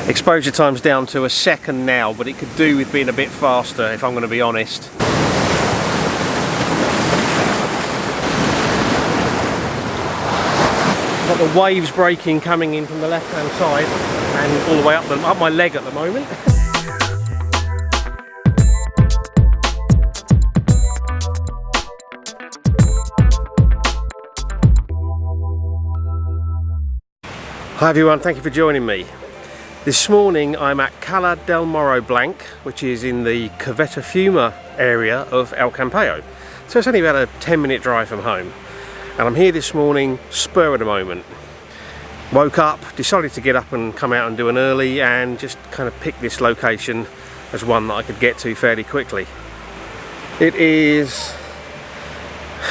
Exposure time's down to a second now, but it could do with being a bit faster if I'm going to be honest. Got the waves breaking coming in from the left hand side and all the way up my leg at the moment. Hi everyone, thank you for joining me. This morning I'm at Cala del Morro Blanc, which is in the Covetta Fiuma area of El Campello. So it's only about a 10-minute drive from home. And I'm here this morning, spur of the moment. Woke up, decided to get up and come out and do an early and just kind of pick this location as one that I could get to fairly quickly. It is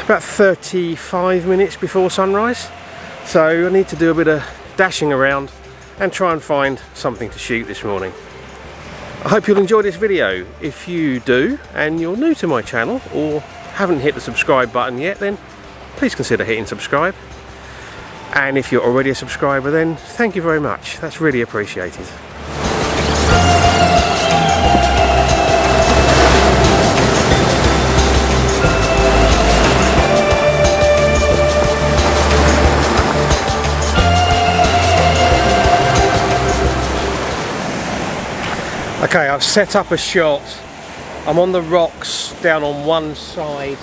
about 35 minutes before sunrise, so I need to do a bit of dashing around and try and find something to shoot this morning. I hope you'll enjoy this video. If you do and you're new to my channel or haven't hit the subscribe button yet, then please consider hitting subscribe. And if you're already a subscriber, then thank you very much. That's really appreciated. Okay, I've set up a shot. I'm on the rocks down on one side,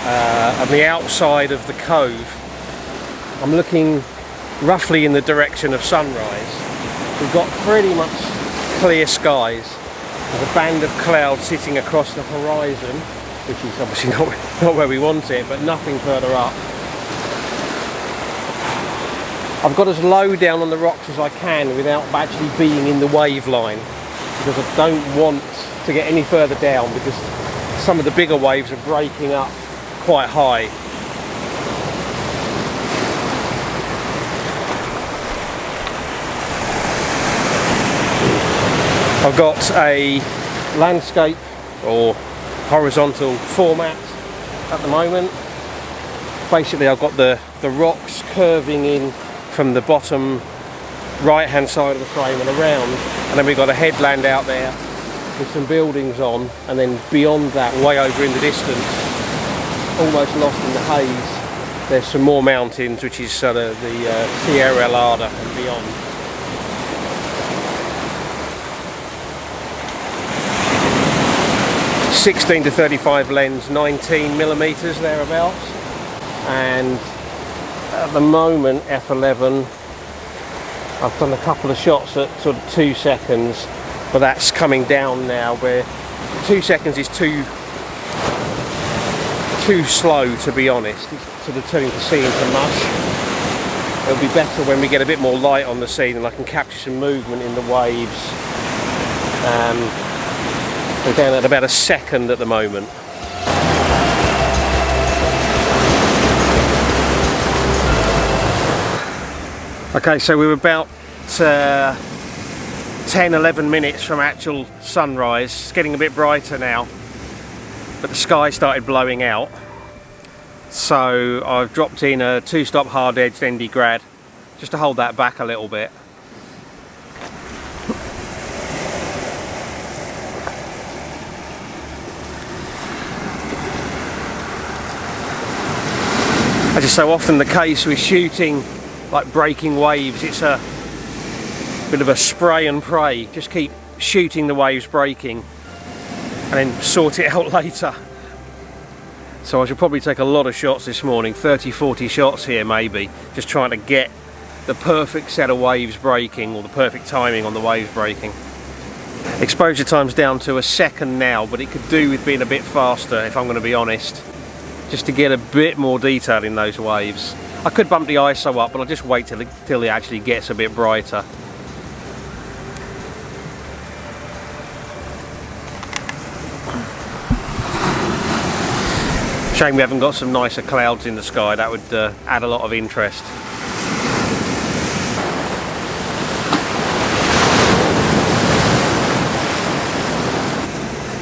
on the outside of the cove. I'm looking roughly in the direction of sunrise. We've got pretty much clear skies. There's a band of cloud sitting across the horizon, which is obviously not where we want it, but nothing further up. I've got as low down on the rocks as I can without actually being in the wave line, because I don't want to get any further down because some of the bigger waves are breaking up quite high. I've got a landscape or horizontal format at the moment. Basically I've got the rocks curving in from the bottom right hand side of the frame and around, and then we've got a headland out there with some buildings on, and then beyond that, way over in the distance, almost lost in the haze, there's some more mountains, which is sort of the Sierra Helada and beyond. .16 to 35 lens, 19mm thereabouts, and at the moment f11. I've done a couple of shots at sort of 2 seconds, but that's coming down now, where 2 seconds is too slow, to be honest. It's sort of turning the scene to mush. It'll be better when we get a bit more light on the scene and I can capture some movement in the waves. We're down at about a second at the moment. Okay, so we were about 10-11 minutes from actual sunrise. It's getting a bit brighter now, but the sky started blowing out. So I've dropped in a 2-stop hard-edged ND Grad just to hold that back a little bit. As is so often the case with shooting like breaking waves, it's a bit of a spray and pray. Just keep shooting the waves breaking and then sort it out later. So I should probably take a lot of shots this morning, 30-40 shots here maybe, just trying to get the perfect set of waves breaking, or the perfect timing on the waves breaking. Exposure time's down to a second now, but it could do with being a bit faster if I'm going to be honest, just to get a bit more detail in those waves. I could bump the ISO up, but I'll just wait till it actually gets a bit brighter. Shame we haven't got some nicer clouds in the sky. That would add a lot of interest.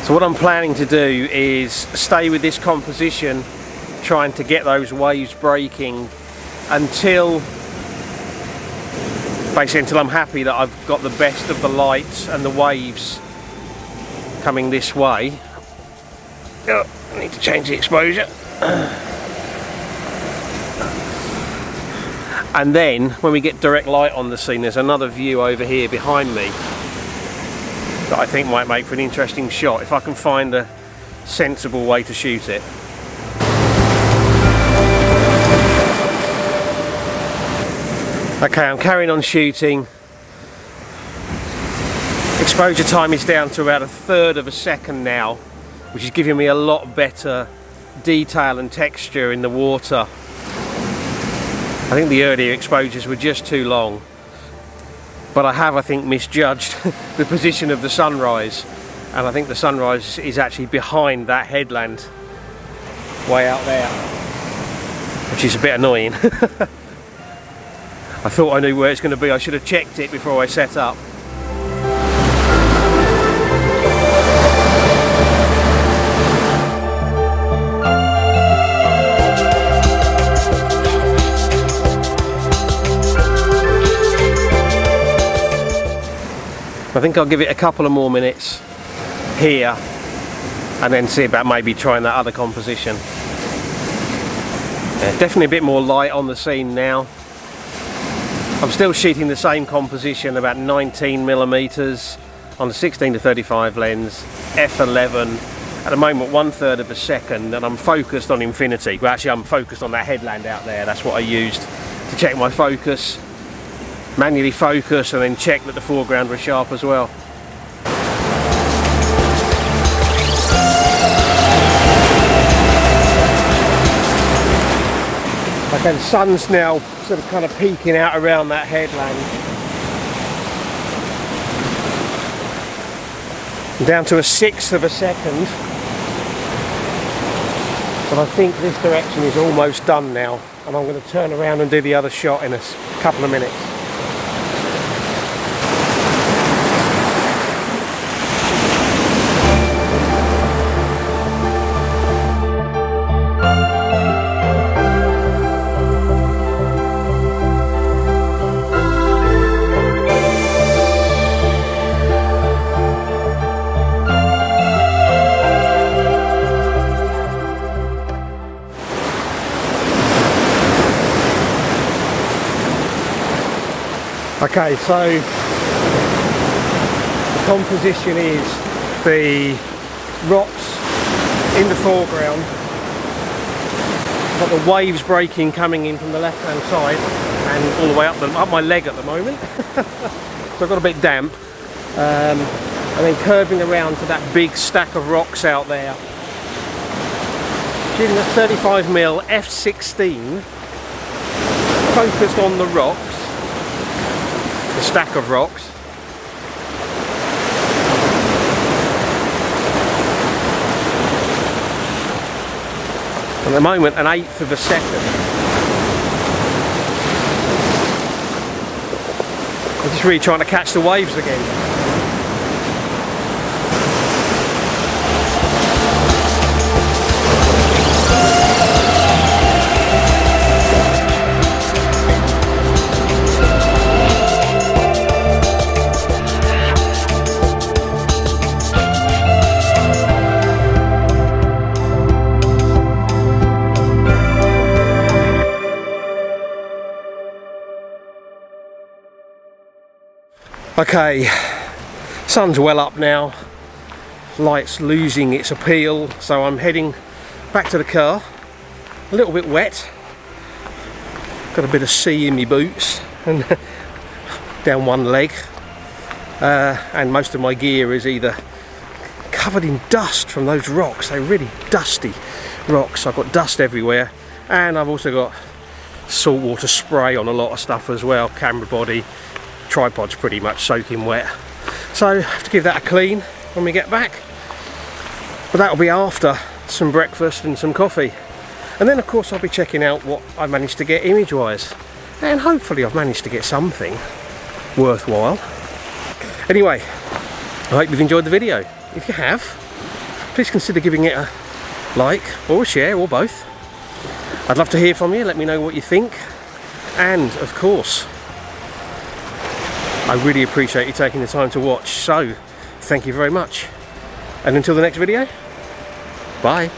So what I'm planning to do is stay with this composition, trying to get those waves breaking until basically until I'm happy that I've got the best of the lights and the waves coming this way. Oh, I need to change the exposure. And then when we get direct light on the scene, there's another view over here behind me that I think might make for an interesting shot if I can find a sensible way to shoot it. Okay, I'm carrying on shooting. Exposure time is down to about 1/3 of a second now, which is giving me a lot better detail and texture in the water. I think the earlier exposures were just too long, but I think, misjudged the position of the sunrise, and I think the sunrise is actually behind that headland way out there, which is a bit annoying. I thought I knew where it's going to be. I should have checked it before I set up. I think I'll give it a couple of more minutes here and then see about maybe trying that other composition. Yeah, definitely a bit more light on the scene now. I'm still shooting the same composition, about 19mm on the 16-35 lens, f11, at the moment 1/3 of a second, and I'm focused on infinity. Well, actually I'm focused on that headland out there. That's what I used to check my focus. Manually focus and then check that the foreground was sharp as well. Okay, the sun's now sort of kind of peeking out around that headland. I'm down to 1/6 of a second. But I think this direction is almost done now, and I'm going to turn around and do the other shot in a couple of minutes. Okay, so the composition is the rocks in the foreground, got the waves breaking coming in from the left hand side and all the way up my leg at the moment. So I've got a bit damp, and then curving around to that big stack of rocks out there. Shooting a 35mm f16, focused on the rocks. The stack of rocks. At the moment, 1/8 of a second. I'm just really trying to catch the waves again. Okay, sun's well up now, light's losing its appeal, so I'm heading back to the car, a little bit wet, got a bit of sea in my boots and down one leg, and most of my gear is either covered in dust from those rocks. They're really dusty rocks. I've got dust everywhere, and I've also got saltwater spray on a lot of stuff as well. Camera body, tripod's pretty much soaking wet, so I have to give that a clean when we get back, but that'll be after some breakfast and some coffee, and then of course I'll be checking out what I managed to get image wise, and hopefully I've managed to get something worthwhile. Anyway, I hope you've enjoyed the video. If you have, please consider giving it a like or a share or both. I'd love to hear from you. Let me know what you think, and of course I really appreciate you taking the time to watch, so thank you very much. And until the next video, bye.